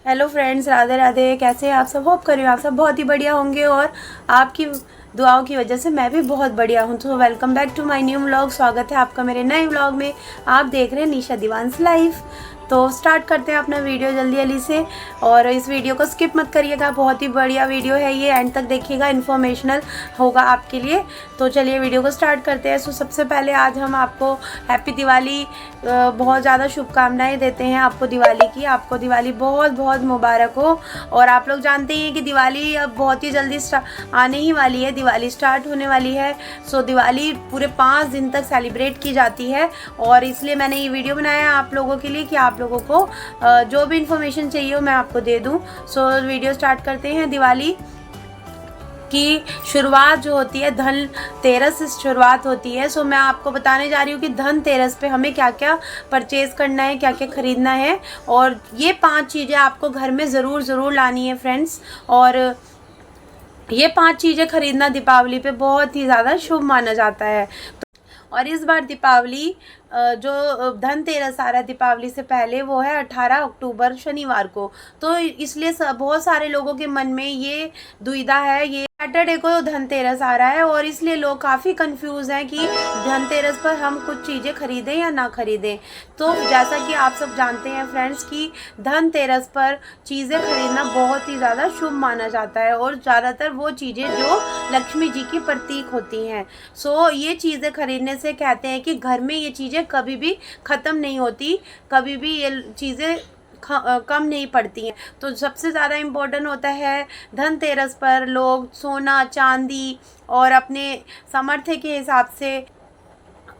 Hello friends, Radhe Radhe. कैसे हैं आप सब? होप कर रही हूँ आप सब बहुत ही बढ़िया होंगे और आपकी दुआओं की वजह से मैं भी बहुत बढ़िया हूँ। तो welcome back to my new vlog. स्वागत है आपका मेरे नए व्लॉग में। आप देख रहे हैं निशा दीवान्स लाइफ। तो स्टार्ट करते हैं अपना वीडियो जल्दी जल्दी से, और इस वीडियो को स्किप मत करिएगा। बहुत ही बढ़िया वीडियो है ये, एंड तक देखिएगा, इन्फॉर्मेशनल होगा आपके लिए। तो चलिए वीडियो को स्टार्ट करते हैं। सो सबसे पहले आज हम आपको हैप्पी दिवाली, बहुत ज़्यादा शुभकामनाएं देते हैं आपको दिवाली की। आपको दिवाली बहुत बहुत मुबारक हो। और आप लोग जानते ही हैं कि दिवाली अब बहुत ही जल्दी आने ही वाली है, दिवाली स्टार्ट होने वाली है। सो दिवाली पूरे 5 दिन तक सेलिब्रेट की जाती है, और इसलिए मैंने ये वीडियो बनाया है आप लोगों के लिए कि आप लोगों को जो भी इंफॉर्मेशन चाहिए हो मैं आपको दे दूँ। सो वीडियो स्टार्ट करते हैं। दिवाली की शुरुआत जो होती है धनतेरस से शुरुआत होती है। सो मैं आपको बताने जा रही हूँ कि धनतेरस पे हमें क्या क्या परचेज़ करना है, क्या क्या ख़रीदना है। और ये 5 चीज़ें आपको घर में ज़रूर लानी है फ्रेंड्स। और ये 5 चीज़ें ख़रीदना दीपावली पे बहुत ही ज़्यादा शुभ माना जाता है। और इस बार दीपावली जो धनतेरस आ रहा है दीपावली से पहले, वो है 18 अक्टूबर शनिवार को। तो इसलिए बहुत सारे लोगों के मन में ये दुविधा है, ये सैटरडे को धनतेरस आ रहा है, और इसलिए लोग काफ़ी कंफ्यूज हैं कि धनतेरस पर हम कुछ चीज़ें खरीदें या ना खरीदें। तो जैसा कि आप सब जानते हैं फ्रेंड्स कि धनतेरस पर चीज़ें खरीदना बहुत ही ज़्यादा शुभ माना जाता है, और ज़्यादातर वो चीज़ें जो लक्ष्मी जी की प्रतीक होती हैं। सो ये चीज़ें खरीदने से कहते हैं कि घर में ये चीज़ें कभी भी ख़त्म नहीं होती, कभी भी ये चीज़ें कम नहीं पड़ती हैं। तो सबसे ज़्यादा इम्पोर्टेंट होता है धनतेरस पर लोग सोना चांदी और अपने सामर्थ्य के हिसाब से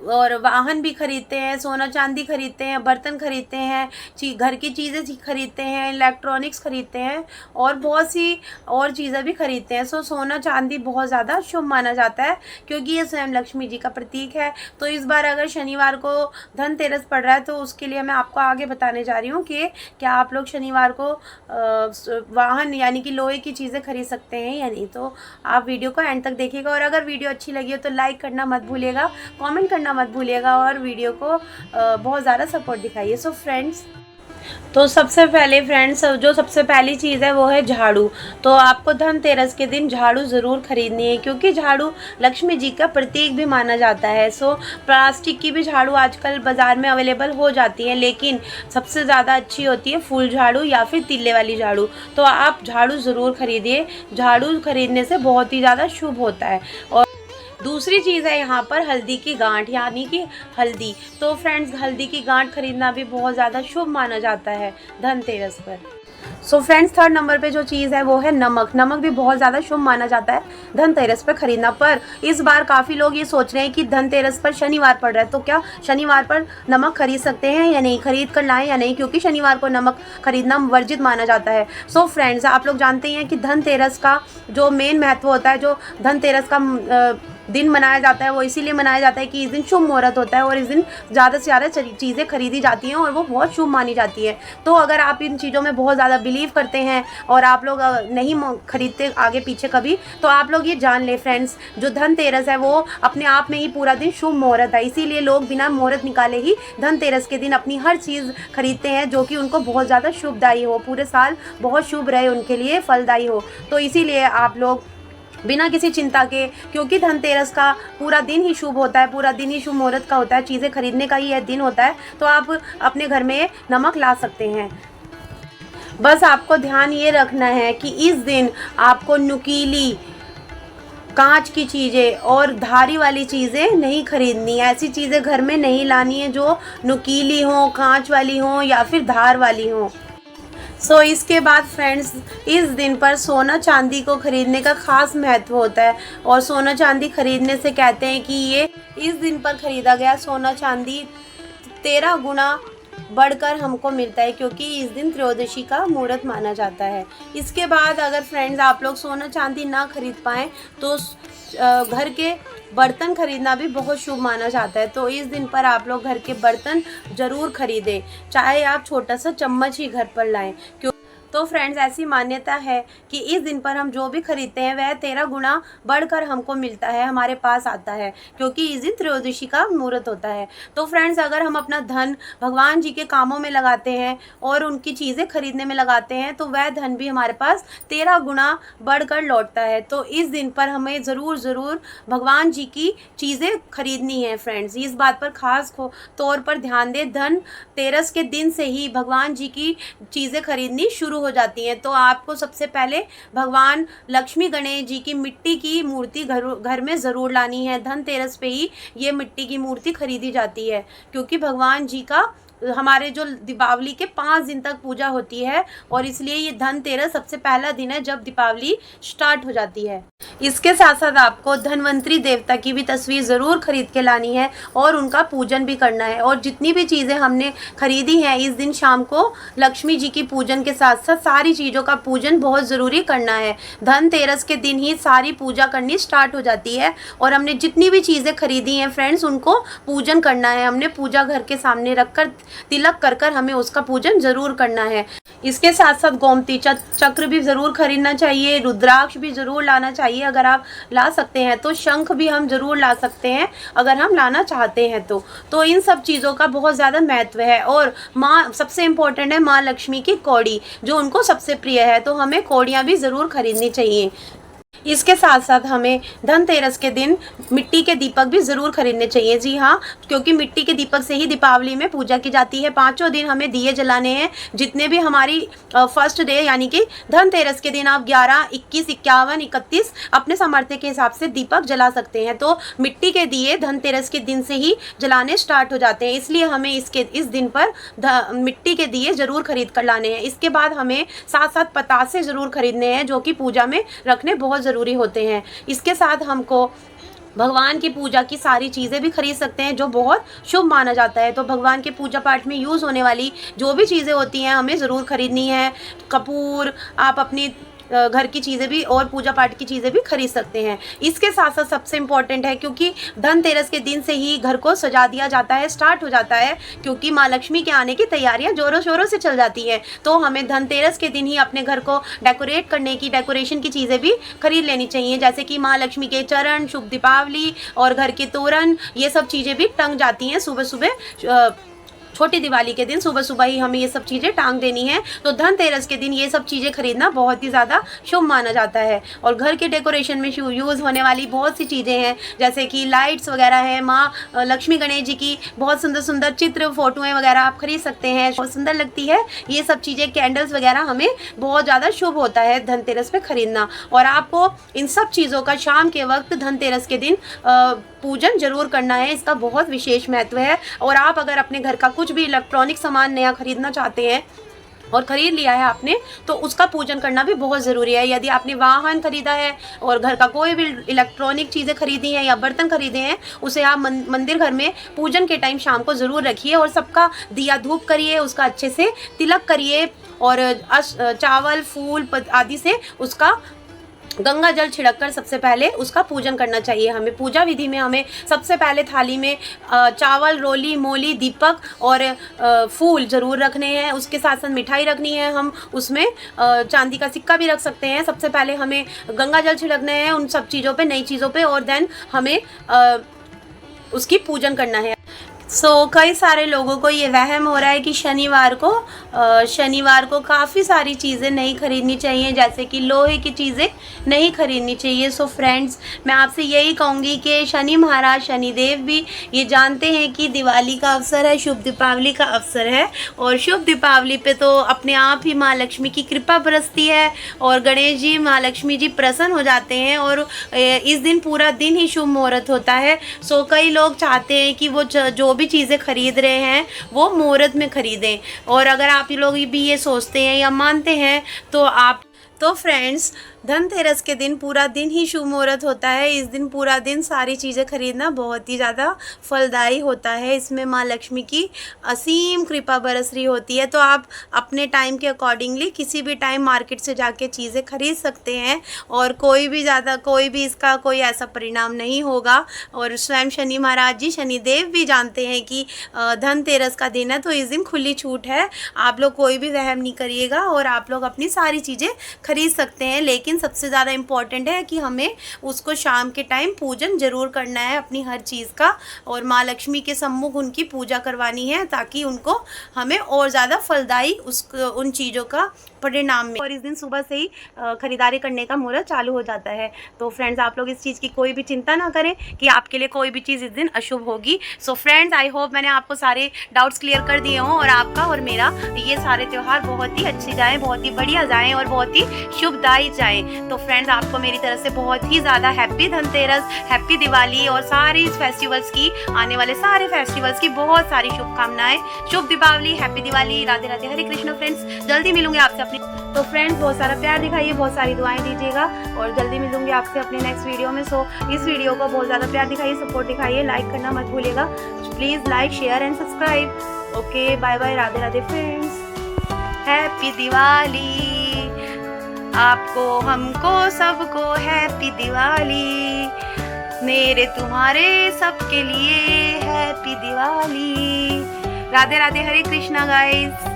और वाहन भी खरीदते हैं, सोना चांदी खरीदते हैं, बर्तन खरीदते हैं, घर की चीज़ें खरीदते हैं, इलेक्ट्रॉनिक्स खरीदते हैं, और बहुत सी और चीज़ें भी खरीदते हैं। सो सोना चांदी बहुत ज़्यादा शुभ माना जाता है, क्योंकि ये स्वयं लक्ष्मी जी का प्रतीक है। तो इस बार अगर शनिवार को धनतेरस पड़ रहा है, तो उसके लिए मैं आपको आगे बताने जा रही हूँ कि क्या आप लोग शनिवार को वाहन यानी कि लोहे की चीज़ें खरीद सकते हैं या नहीं। तो आप वीडियो को एंड तक देखिएगा, और अगर वीडियो अच्छी लगी हो तो लाइक करना मत भूलिएगा, कमेंट करना मत भूलिएगा, और वीडियो को बहुत ज़्यादा सपोर्ट दिखाइए। सो फ्रेंड्स, तो सबसे पहले फ्रेंड्स जो सबसे पहली चीज़ है वो है झाड़ू। तो आपको धनतेरस के दिन झाड़ू ज़रूर खरीदनी है, क्योंकि झाड़ू लक्ष्मी जी का प्रतीक भी माना जाता है। सो प्लास्टिक की भी झाड़ू आजकल बाज़ार में अवेलेबल हो जाती है, लेकिन सबसे ज़्यादा अच्छी होती है फूल झाड़ू या फिर तिल्ले वाली झाड़ू। तो आप झाड़ू ज़रूर खरीदिए, झाड़ू खरीदने से बहुत ही ज़्यादा शुभ होता है। और दूसरी चीज़ है यहाँ पर हल्दी की गांठ, यानी कि हल्दी। तो फ्रेंड्स, हल्दी की गांठ खरीदना भी बहुत ज़्यादा शुभ माना जाता है धनतेरस पर। सो फ्रेंड्स, थर्ड नंबर पे जो चीज़ है वो है नमक। नमक भी बहुत ज़्यादा शुभ माना जाता है धनतेरस पर खरीदना। पर इस बार काफ़ी लोग ये सोच रहे हैं कि धनतेरस पर शनिवार पड़ रहा है, तो क्या शनिवार पर नमक खरीद सकते हैं या नहीं, खरीद कर लाएं या नहीं, क्योंकि शनिवार को नमक खरीदना वर्जित माना जाता है। सो फ्रेंड्स, आप लोग जानते हैं कि धनतेरस का जो मेन महत्व होता है, जो धनतेरस का दिन मनाया जाता है, वो इसीलिए मनाया जाता है कि इस दिन शुभ मुहूर्त होता है, और इस दिन ज़्यादा से ज़्यादा चीज़ें खरीदी जाती हैं, और वो बहुत शुभ मानी जाती है। तो अगर आप इन चीज़ों में बहुत ज़्यादा बिलीव करते हैं और आप लोग नहीं खरीदते आगे पीछे कभी, तो आप लोग ये जान ले फ्रेंड्स, जो धनतेरस है वो अपने आप में ही पूरा दिन शुभ मुहूर्त है। इसीलिए लोग बिना मुहूर्त निकाले ही धनतेरस के दिन अपनी हर चीज़ खरीदते हैं, जो कि उनको बहुत ज़्यादा शुभदायी हो, पूरे साल बहुत शुभ रहे उनके लिए, फलदायी हो। तो इसीलिए आप लोग बिना किसी चिंता के, क्योंकि धनतेरस का पूरा दिन ही शुभ होता है, पूरा दिन ही शुभ मुहूर्त का होता है, चीज़ें खरीदने का ही यह दिन होता है, तो आप अपने घर में नमक ला सकते हैं। बस आपको ध्यान ये रखना है कि इस दिन आपको नुकीली कांच की चीज़ें और धारी वाली चीज़ें नहीं खरीदनी है। ऐसी चीज़ें घर में नहीं लानी है जो नुकीली हों, कांच वाली हों या फिर धार वाली हों। सो इसके बाद फ्रेंड्स, इस दिन पर सोना चांदी को खरीदने का ख़ास महत्व होता है, और सोना चांदी खरीदने से कहते हैं कि ये इस दिन पर ख़रीदा गया सोना चांदी 13 गुना बढ़कर हमको मिलता है, क्योंकि इस दिन त्रयोदशी का मुहूर्त माना जाता है। इसके बाद अगर फ्रेंड्स आप लोग सोना चांदी ना खरीद पाएँ, तो घर के बर्तन खरीदना भी बहुत शुभ माना जाता है। तो इस दिन पर आप लोग घर के बर्तन ज़रूर खरीदें, चाहे आप छोटा सा चम्मच ही घर पर लाएं, तो फ्रेंड्स ऐसी मान्यता है कि इस दिन पर हम जो भी खरीदते हैं वह 13 गुना बढ़कर हमको मिलता है, हमारे पास आता है, क्योंकि इस दिन त्रयोदशी का मुहूर्त होता है। तो फ्रेंड्स अगर हम अपना धन भगवान जी के कामों में लगाते हैं और उनकी चीज़ें खरीदने में लगाते हैं तो वह धन भी हमारे पास 13 गुना बढ़कर लौटता है। तो इस दिन पर हमें ज़रूर भगवान जी की चीज़ें खरीदनी है फ्रेंड्स, इस बात पर खास तौर पर ध्यान दें। धनतेरस के दिन से ही भगवान जी की चीज़ें खरीदनी शुरू हो जाती हैं। तो आपको सबसे पहले भगवान लक्ष्मी गणेश जी की मिट्टी की मूर्ति घर में ज़रूर लानी है। धनतेरस पे ही ये मिट्टी की मूर्ति खरीदी जाती है, क्योंकि भगवान जी का हमारे जो दीपावली के 5 दिन तक पूजा होती है और इसलिए ये धनतेरस सबसे पहला दिन है जब दीपावली स्टार्ट हो जाती है। इसके साथ साथ आपको धन्वंतरी देवता की भी तस्वीर ज़रूर खरीद के लानी है और उनका पूजन भी करना है। और जितनी भी चीज़ें हमने खरीदी हैं इस दिन शाम को लक्ष्मी जी की पूजन के साथ साथ सारी चीज़ों का पूजन बहुत ज़रूरी करना है। धनतेरस के दिन ही सारी पूजा करनी स्टार्ट हो जाती है और हमने जितनी भी चीज़ें खरीदी हैं फ्रेंड्स उनको पूजन करना है। हमने पूजा घर के सामने रख कर तिलक कर हमें उसका पूजन ज़रूर करना है। इसके साथ साथ गोमती चक्र भी ज़रूर खरीदना चाहिए, रुद्राक्ष भी ज़रूर लाना चाहिए अगर आप ला सकते हैं तो, शंख भी हम ज़रूर ला सकते हैं अगर हम लाना चाहते हैं तो इन सब चीज़ों का बहुत ज़्यादा महत्व है। और माँ सबसे इम्पोर्टेंट है माँ लक्ष्मी की कौड़ी, जो उनको सबसे प्रिय है, तो हमें कौड़ियाँ भी ज़रूर खरीदनी चाहिए। इसके साथ साथ हमें धनतेरस के दिन मिट्टी के दीपक भी ज़रूर खरीदने चाहिए। जी हाँ, क्योंकि मिट्टी के दीपक से ही दीपावली में पूजा की जाती है। 5 दिन हमें दिए जलाने हैं। जितने भी हमारी फर्स्ट डे यानी कि धनतेरस के दिन आप 11, 21, 51, 31 अपने सामर्थ्य के हिसाब से दीपक जला सकते हैं। तो मिट्टी के दिए धनतेरस के दिन से ही जलाने स्टार्ट हो जाते हैं, इसलिए हमें इस दिन पर मिट्टी के दिए ज़रूर खरीद कर लाने हैं। इसके बाद हमें साथ साथ पतासे ज़रूर खरीदने हैं जो कि पूजा में रखने बहुत ज़रूरी होते हैं। इसके साथ हमको भगवान की पूजा की सारी चीज़ें भी खरीद सकते हैं जो बहुत शुभ माना जाता है। तो भगवान के पूजा पाठ में यूज़ होने वाली जो भी चीज़ें होती हैं हमें ज़रूर खरीदनी है। कपूर, आप अपनी घर की चीज़ें भी और पूजा पाठ की चीज़ें भी खरीद सकते हैं। इसके साथ साथ सबसे इम्पॉर्टेंट है, क्योंकि धनतेरस के दिन से ही घर को सजा दिया जाता है, स्टार्ट हो जाता है, क्योंकि माँ लक्ष्मी के आने की तैयारियां ज़ोरों शोरों से चल जाती हैं। तो हमें धनतेरस के दिन ही अपने घर को डेकोरेट करने की, डेकोरेशन की चीज़ें भी खरीद लेनी चाहिए, जैसे कि माँ लक्ष्मी के चरण, शुभ दीपावली और घर के तोरण, ये सब चीज़ें भी टंग जाती हैं सुबह सुबह। छोटी दिवाली के दिन सुबह सुबह ही हमें ये सब चीज़ें टांग देनी है। तो धनतेरस के दिन ये सब चीज़ें खरीदना बहुत ही ज़्यादा शुभ माना जाता है। और घर के डेकोरेशन में यूज़ होने वाली बहुत सी चीज़ें हैं, जैसे कि लाइट्स वगैरह हैं, माँ लक्ष्मी गणेश जी की बहुत सुंदर सुंदर चित्र, फोटोएँ वगैरह आप खरीद सकते हैं, बहुत सुंदर लगती है ये सब चीज़ें। कैंडल्स वगैरह हमें बहुत ज़्यादा शुभ होता है धनतेरस पे खरीदना। और आपको इन सब चीज़ों का शाम के वक्त धनतेरस के दिन पूजन जरूर करना है, इसका बहुत विशेष महत्व है। और आप अगर अपने घर का कुछ भी इलेक्ट्रॉनिक सामान नया खरीदना चाहते हैं और ख़रीद लिया है आपने, तो उसका पूजन करना भी बहुत ज़रूरी है। यदि आपने वाहन खरीदा है और घर का कोई भी इलेक्ट्रॉनिक चीज़ें खरीदी हैं या बर्तन खरीदे हैं, उसे आप मंदिर घर में पूजन के टाइम शाम को ज़रूर रखिए और सबका दिया धूप करिए, उसका अच्छे से तिलक करिए और चावल, फूल आदि से उसका गंगा जल छिड़क कर सबसे पहले उसका पूजन करना चाहिए। हमें पूजा विधि में हमें सबसे पहले थाली में चावल, रोली, मोली, दीपक और फूल ज़रूर रखने हैं। उसके साथ साथ मिठाई रखनी है, हम उसमें चांदी का सिक्का भी रख सकते हैं। सबसे पहले हमें गंगा जल छिड़कने हैं उन सब चीज़ों पे, नई चीज़ों पे, और देन हमें उसकी पूजन करना है। कई सारे लोगों को ये वहम हो रहा है कि शनिवार को काफ़ी सारी चीज़ें नहीं खरीदनी चाहिए, जैसे कि लोहे की चीज़ें नहीं खरीदनी चाहिए। फ्रेंड्स, मैं आपसे यही कहूँगी कि शनि महाराज, शनिदेव भी ये जानते हैं कि दिवाली का अवसर है, शुभ दीपावली का अवसर है, और शुभ दीपावली पे तो अपने आप ही माँ लक्ष्मी की कृपा बरसती है और गणेश जी, माँ लक्ष्मी जी प्रसन्न हो जाते हैं और इस दिन पूरा दिन ही शुभ मुहूर्त होता है। कई लोग चाहते हैं कि वो जो भी चीज़ें खरीद रहे हैं वो मुहूर्त में खरीदें, और अगर आप लोग भी ये सोचते हैं या मानते हैं तो फ्रेंड्स, धनतेरस के दिन पूरा दिन ही शुभ मुहूर्त होता है। इस दिन पूरा दिन सारी चीज़ें खरीदना बहुत ही ज़्यादा फलदायी होता है। इसमें माँ लक्ष्मी की असीम कृपा बरस रही होती है। तो आप अपने टाइम के अकॉर्डिंगली किसी भी टाइम मार्केट से जाके चीज़ें खरीद सकते हैं और कोई भी इसका कोई ऐसा परिणाम नहीं होगा। और स्वयं शनि महाराज जी, शनिदेव भी जानते हैं कि धनतेरस का दिन है, तो इस दिन खुली छूट है। आप लोग कोई भी वहम नहीं करिएगा और आप लोग अपनी सारी चीज़ें खरीद सकते हैं। लेकिन सबसे ज़्यादा इम्पॉर्टेंट है कि हमें उसको शाम के टाइम पूजन ज़रूर करना है अपनी हर चीज़ का, और माँ लक्ष्मी के सम्मुख उनकी पूजा करवानी है ताकि उनको हमें और ज़्यादा फलदायी उन चीज़ों का परिणाम में। और इस दिन सुबह से ही खरीदारी करने का मुहूर्त चालू हो जाता है। तो फ्रेंड्स, आप लोग इस चीज़ की कोई भी चिंता ना करें कि आपके लिए कोई भी चीज़ इस दिन अशुभ होगी। सो फ्रेंड्स, आई होप मैंने आपको सारे डाउट्स क्लियर कर दिए हों और आपका और मेरा ये सारे त्यौहार बहुत ही अच्छे जाएँ, बहुत ही बढ़िया जाएँ और बहुत ही शुभदायी जाएँ। तो फ्रेंड्स, आपको मेरी तरफ से बहुत ही ज़्यादा हैप्पी धनतेरस, हैप्पी दिवाली और सारी फेस्टिवल्स की, आने वाले सारे फेस्टिवल्स की बहुत सारी शुभकामनाएं। शुभ दीपावली, हैप्पी दिवाली, राधे राधे, हरे कृष्ण। फ्रेंड्स, जल्दी मिलूंगे आपसे अपनी, तो फ्रेंड्स बहुत सारा प्यार दिखाइए, बहुत सारी दुआएं दीजिएगा और जल्दी मिलूंगी आपसे अपने नेक्स्ट वीडियो में। सो इस वीडियो को बहुत ज़्यादा प्यार दिखाइए, सपोर्ट दिखाइए, लाइक करना मत भूलिएगा। Please like, share and subscribe. Okay, bye bye, Radhe Radhe friends, happy Diwali आपको, हमको, सबको हैप्पी दिवाली, मेरे तुम्हारे सबके लिए हैप्पी दिवाली। राधे राधे, हरे कृष्णा गाइस।